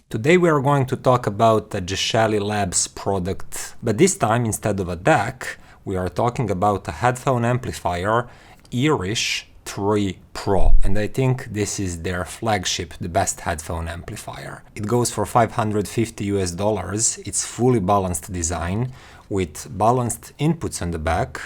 Today we are going to talk about a Geshelli Labs product, but this time instead of a DAC, we are talking about a headphone amplifier, Erish 3 Pro, and I think this is their flagship, the best headphone amplifier. It goes for $550 US. It's fully balanced design with balanced inputs on the back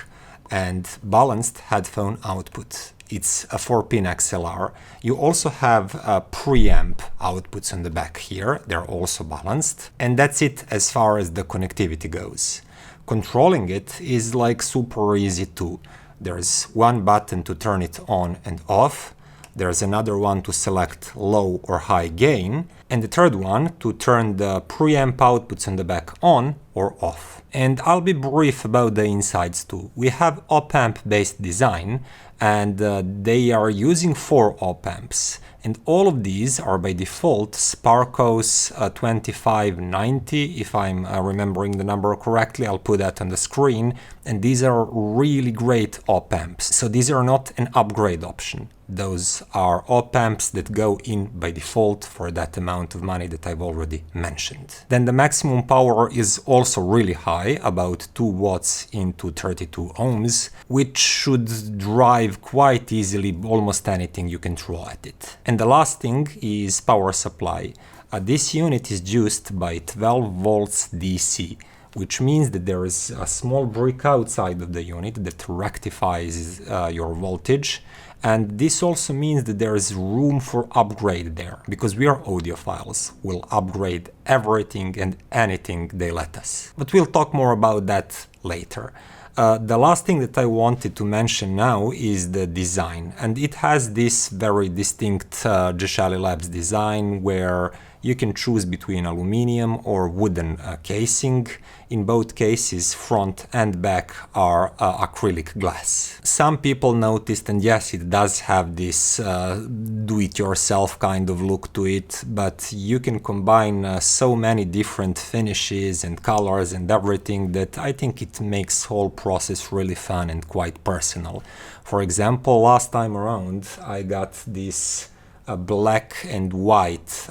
and balanced headphone output. It's a 4-pin XLR. You also have preamp outputs on the back here. They're also balanced. And that's it as far as the connectivity goes. Controlling it is like super easy too. There's one button to turn it on and off. There's another one to select low or high gain, and the third one to turn the preamp outputs on the back on or off. And I'll be brief about the insides too. We have op-amp based design, and they are using 4 op-amps. And all of these are by default Sparkos 2590, if I'm remembering the number correctly. I'll put that on the screen. And these are really great op-amps. So these are not an upgrade option. Those are op-amps that go in by default for that amount of money that I've already mentioned. Then the maximum power is also really high, about 2 watts into 32 ohms, which should drive quite easily almost anything you can throw at it. And the last thing is power supply. This unit is juiced by 12 volts DC, which means that there is a small brick outside of the unit that rectifies your voltage. And this also means that there is room for upgrade there, because we are audiophiles. We'll upgrade everything and anything they let us. But we'll talk more about that later. The last thing that I wanted to mention now is the design. And it has this very distinct Geshelli Labs design where you can choose between aluminum or wooden casing. In both cases, front and back are acrylic glass. Some people noticed, and yes, it does have this do-it-yourself kind of look to it, but you can combine so many different finishes and colors and everything that I think it makes the whole process really fun and quite personal. For example, last time around, I got this black and white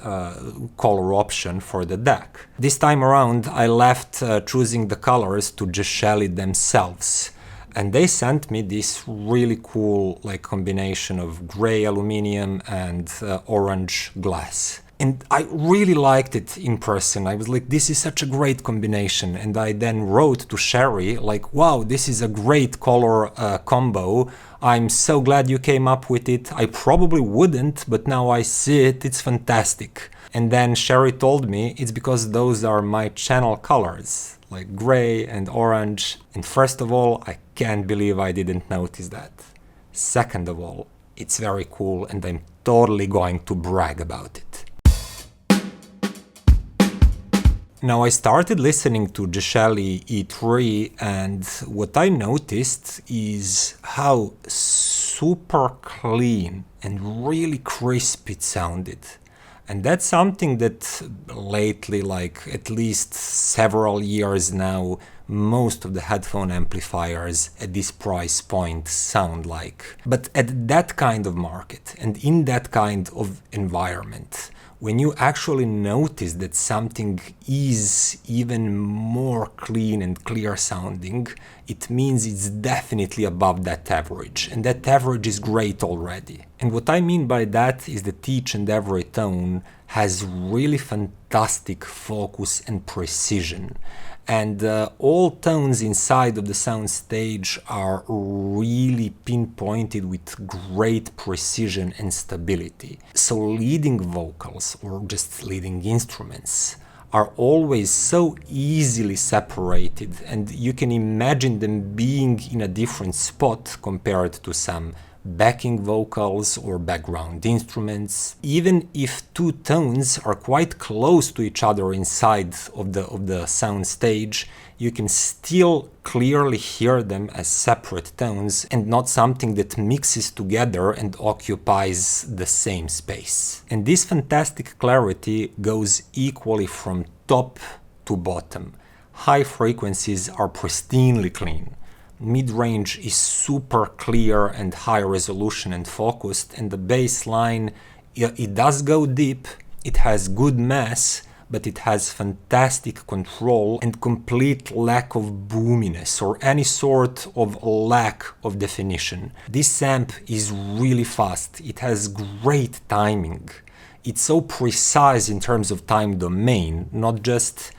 color option for the DAC. This time around I left choosing the colors to Geshelli themselves, and they sent me this really cool combination of gray aluminum and orange glass. And I really liked it in person. I was like, this is such a great combination. And I then wrote to Sherry, like, wow, this is a great color combo. I'm so glad you came up with it. I probably wouldn't, but now I see it, it's fantastic. And then Sherry told me it's because those are my channel colors, like gray and orange. And first of all, I can't believe I didn't notice that. Second of all, it's very cool and I'm totally going to brag about it. Now I started listening to Geshelli E3, and what I noticed is how super clean and really crisp it sounded. And that's something that lately, at least several years now, most of the headphone amplifiers at this price point sound like. But at that kind of market and in that kind of environment, when you actually notice that something is even more clean and clear sounding, it means it's definitely above that average. And that average is great already. And what I mean by that is that each and every tone has really fantastic focus and precision. And all tones inside of the soundstage are really pinpointed with great precision and stability. So leading vocals or just leading instruments are always so easily separated, and you can imagine them being in a different spot compared to some backing vocals or background instruments. Even if 2 tones are quite close to each other inside of the sound stage, you can still clearly hear them as separate tones and not something that mixes together and occupies the same space. And this fantastic clarity goes equally from top to bottom. High frequencies are pristinely clean. Mid-range is super clear and high resolution and focused, and the bass line, it does go deep, It has good mass, but it has fantastic control and complete lack of boominess or any sort of lack of definition. This amp is really fast, it has great timing. It's so precise in terms of time domain, not just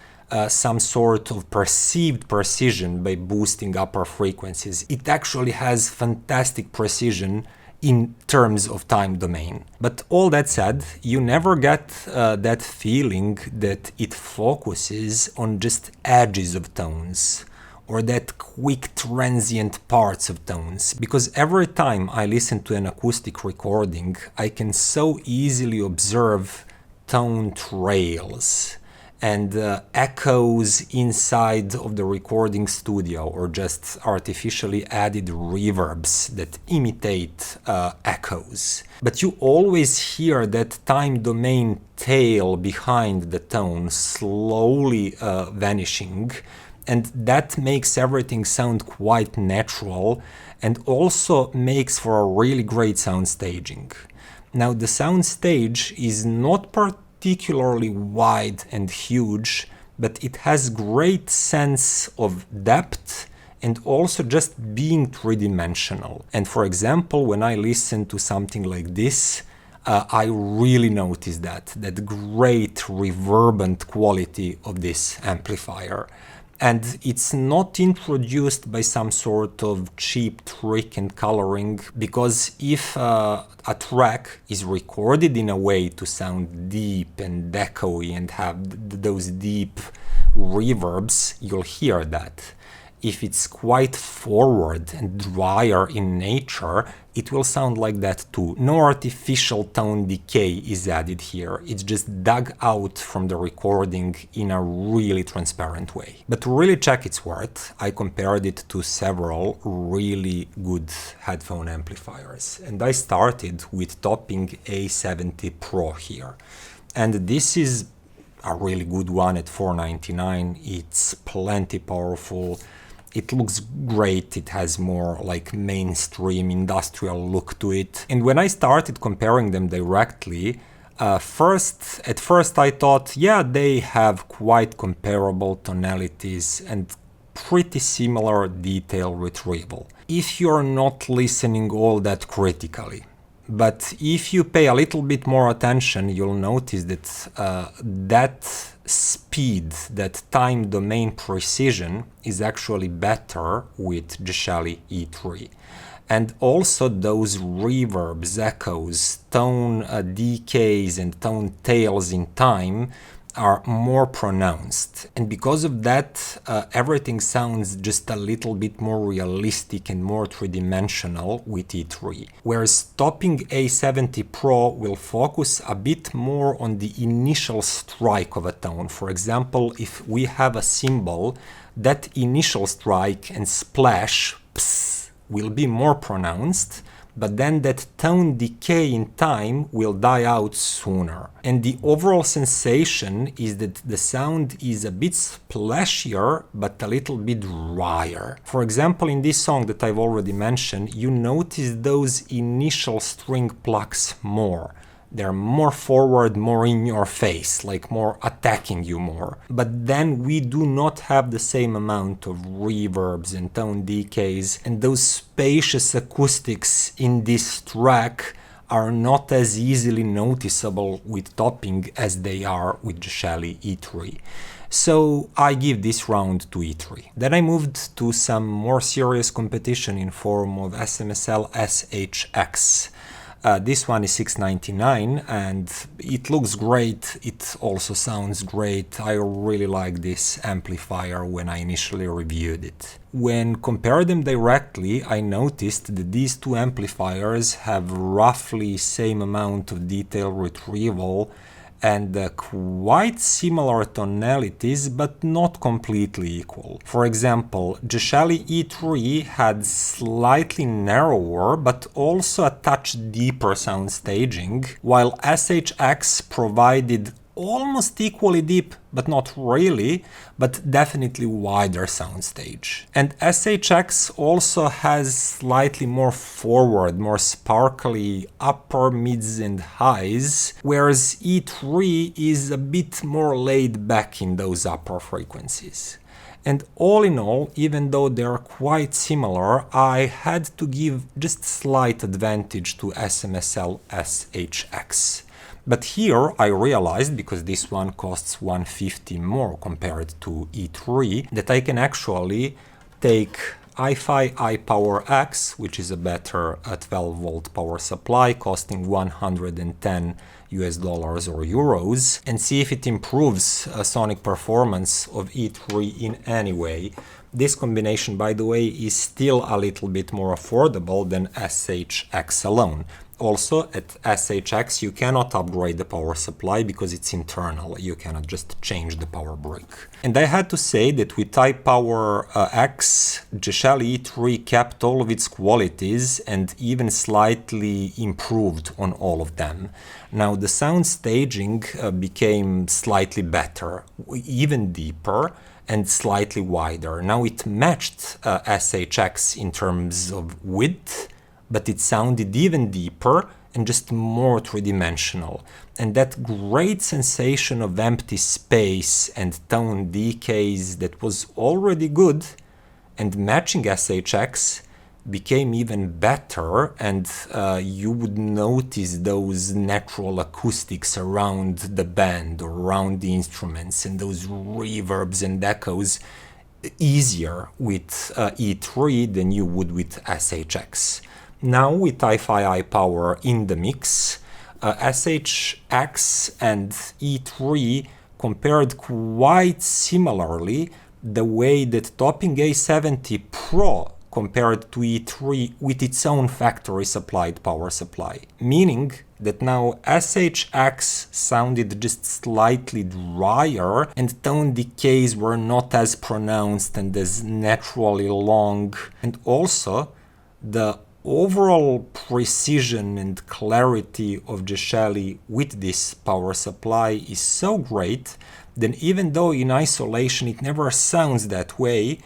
some sort of perceived precision by boosting upper frequencies. It actually has fantastic precision in terms of time domain. But all that said, you never get that feeling that it focuses on just edges of tones or that quick transient parts of tones, because every time I listen to an acoustic recording, I can so easily observe tone trails and echoes inside of the recording studio, or just artificially added reverbs that imitate echoes. But you always hear that time domain tail behind the tone slowly vanishing, and that makes everything sound quite natural and also makes for a really great sound staging. Now, the sound stage is not particularly wide and huge, but it has great sense of depth and also just being three-dimensional. And for example, when I listen to something like this, I really notice that great reverberant quality of this amplifier. And it's not introduced by some sort of cheap trick and coloring, because if a track is recorded in a way to sound deep and echoey and have those deep reverbs, you'll hear that. If it's quite forward and drier in nature, it will sound like that too. No artificial tone decay is added here. It's just dug out from the recording in a really transparent way. But to really check its worth, I compared it to several really good headphone amplifiers. And I started with Topping A70 Pro here. And this is a really good one at $499. It's plenty powerful. It looks great, it has more like mainstream industrial look to it. And when I started comparing them directly, at first I thought, yeah, they have quite comparable tonalities and pretty similar detail retrieval, if you're not listening all that critically. But if you pay a little bit more attention, you'll notice that that speed, that time domain precision is actually better with Geshelli E3. And also those reverbs, echoes, tone decays and tone tails in time are more pronounced, and because of that everything sounds just a little bit more realistic and more three-dimensional with E3. Whereas Topping A70 Pro will focus a bit more on the initial strike of a tone. For example, if we have a cymbal, that initial strike and splash ps, will be more pronounced, but then that tone decay in time will die out sooner. And the overall sensation is that the sound is a bit splashier, but a little bit drier. For example, in this song that I've already mentioned, you notice those initial string plucks more. They're more forward, more in your face, like more attacking you more. But then we do not have the same amount of reverbs and tone decays, and those spacious acoustics in this track are not as easily noticeable with Topping as they are with Geshelli E3. So I give this round to E3. Then I moved to some more serious competition in form of SMSL SH-X. This one is $699 and it looks great, it also sounds great. I really like this amplifier when I initially reviewed it. When compared them directly, I noticed that these two amplifiers have roughly same amount of detail retrieval and quite similar tonalities, but not completely equal. For example, Geshelli E3 had slightly narrower, but also a touch deeper sound staging, while SH-X provided almost equally deep, but not really, but definitely wider soundstage. And SH-X also has slightly more forward, more sparkly upper, mids and highs, whereas E3 is a bit more laid back in those upper frequencies. And all in all, even though they're quite similar, I had to give just slight advantage to SMSL SH-X. But here I realized, because this one costs $150 more compared to E3, that I can actually take hifi iPower-X, which is a better 12-volt power supply costing $110 or euros, and see if it improves sonic performance of E3 in any way. This combination, by the way, is still a little bit more affordable than SH-X alone. Also, at SH-X you cannot upgrade the power supply because it's internal, you cannot just change the power brick. And I had to say that with iPower-X, Geshelli E3 kept all of its qualities and even slightly improved on all of them. Now the sound staging became slightly better, even deeper, and slightly wider. Now it matched SH-X in terms of width, but it sounded even deeper and just more three-dimensional. And that great sensation of empty space and tone decays that was already good and matching SH-X became even better, and you would notice those natural acoustics around the band or around the instruments and those reverbs and echoes easier with E3 than you would with SH-X. Now with hifi iPower in the mix, SH-X and E3 compared quite similarly the way that Topping A70 Pro compared to E3 with its own factory supplied power supply, meaning that now SH-X sounded just slightly drier and tone decays were not as pronounced and as naturally long, and also the overall precision and clarity of Geshelli with this power supply is so great that even though in isolation it never sounds that way,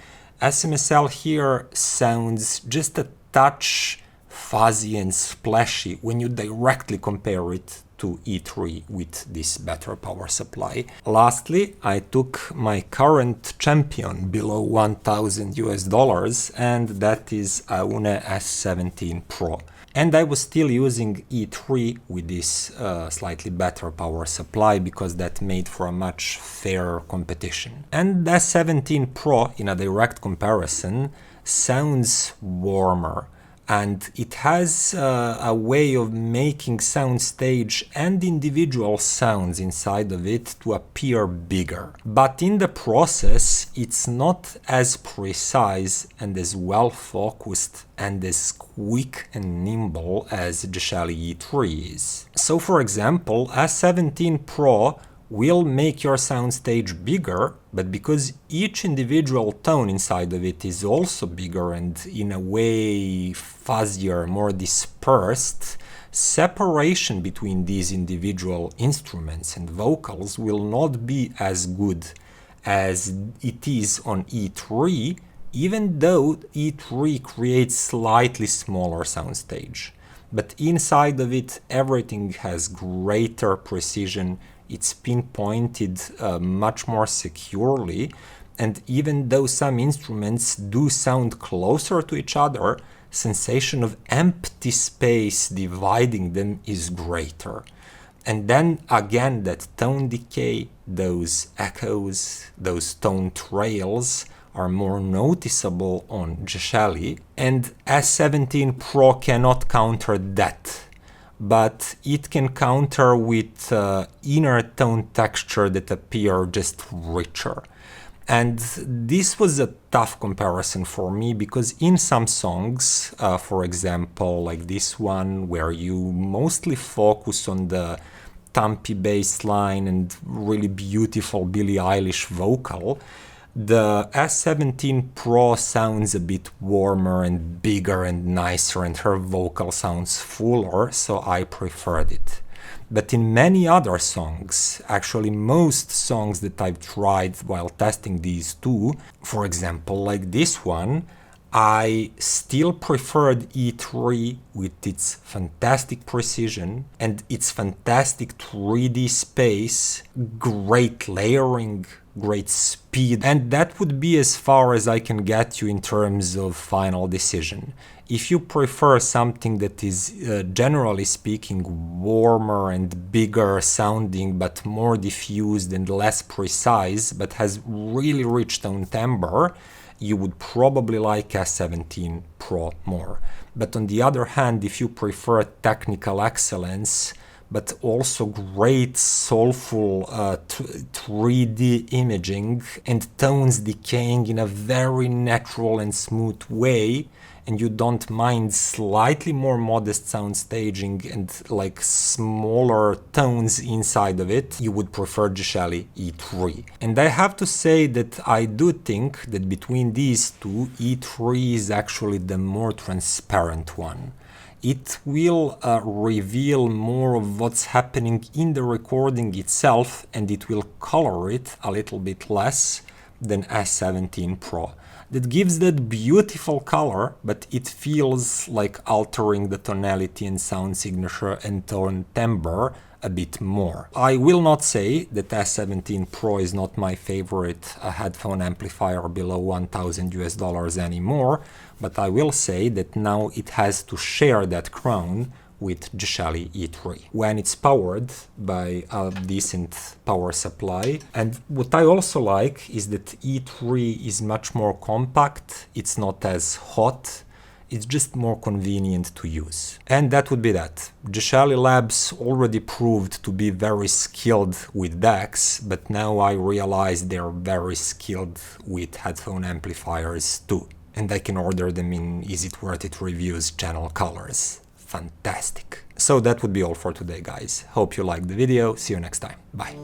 SMSL here sounds just a touch fuzzy and splashy when you directly compare it to E3 with this better power supply. Lastly, I took my current champion below $1,000, and that is Aune S17 Pro. And I was still using E3 with this slightly better power supply because that made for a much fairer competition. And S17 Pro, in a direct comparison, sounds warmer. And it has a way of making soundstage and individual sounds inside of it to appear bigger. But in the process, it's not as precise and as well focused and as quick and nimble as Geshelli E3 is. So for example, S17 Pro will make your soundstage bigger, but because each individual tone inside of it is also bigger and in a way fuzzier, more dispersed, separation between these individual instruments and vocals will not be as good as it is on E3, even though E3 creates slightly smaller soundstage. But inside of it, everything has greater precision. It's pinpointed much more securely, and even though some instruments do sound closer to each other, sensation of empty space dividing them is greater. And then again, that tone decay, those echoes, those tone trails are more noticeable on Geshelli, and S17 Pro cannot counter that. But it can counter with inner tone texture that appear just richer. And this was a tough comparison for me because in some songs, for example, like this one, where you mostly focus on the thumpy bass line and really beautiful Billie Eilish vocal, the S17 Pro sounds a bit warmer and bigger and nicer, and her vocal sounds fuller, so I preferred it. But in many other songs, actually most songs that I've tried while testing these two, for example, like this one, I still preferred E3 with its fantastic precision and its fantastic 3D space, great layering, great speed, and that would be as far as I can get you in terms of final decision. If you prefer something that is, generally speaking, warmer and bigger sounding but more diffused and less precise but has really rich tone timbre, you would probably like S17 Pro more. But on the other hand, if you prefer technical excellence but also great soulful 3D imaging and tones decaying in a very natural and smooth way, and you don't mind slightly more modest sound staging and like smaller tones inside of it, you would prefer Geshelli E3. And I have to say that I do think that between these two, E3 is actually the more transparent one. It will reveal more of what's happening in the recording itself, and it will color it a little bit less than S17 Pro. That gives that beautiful color, but it feels like altering the tonality and sound signature and tone timbre a bit more. I will not say that S17 Pro is not my favorite headphone amplifier below $1,000 anymore, but I will say that now it has to share that crown with Geshelli E3 when it's powered by a decent power supply. And what I also like is that E3 is much more compact, it's not as hot, it's just more convenient to use. And that would be that. Geshelli Labs already proved to be very skilled with DACs, but now I realize they're very skilled with headphone amplifiers too. And I can order them in Is It Worth It Reviews channel colors. Fantastic. So that would be all for today, guys. Hope you liked the video. See you next time. Bye.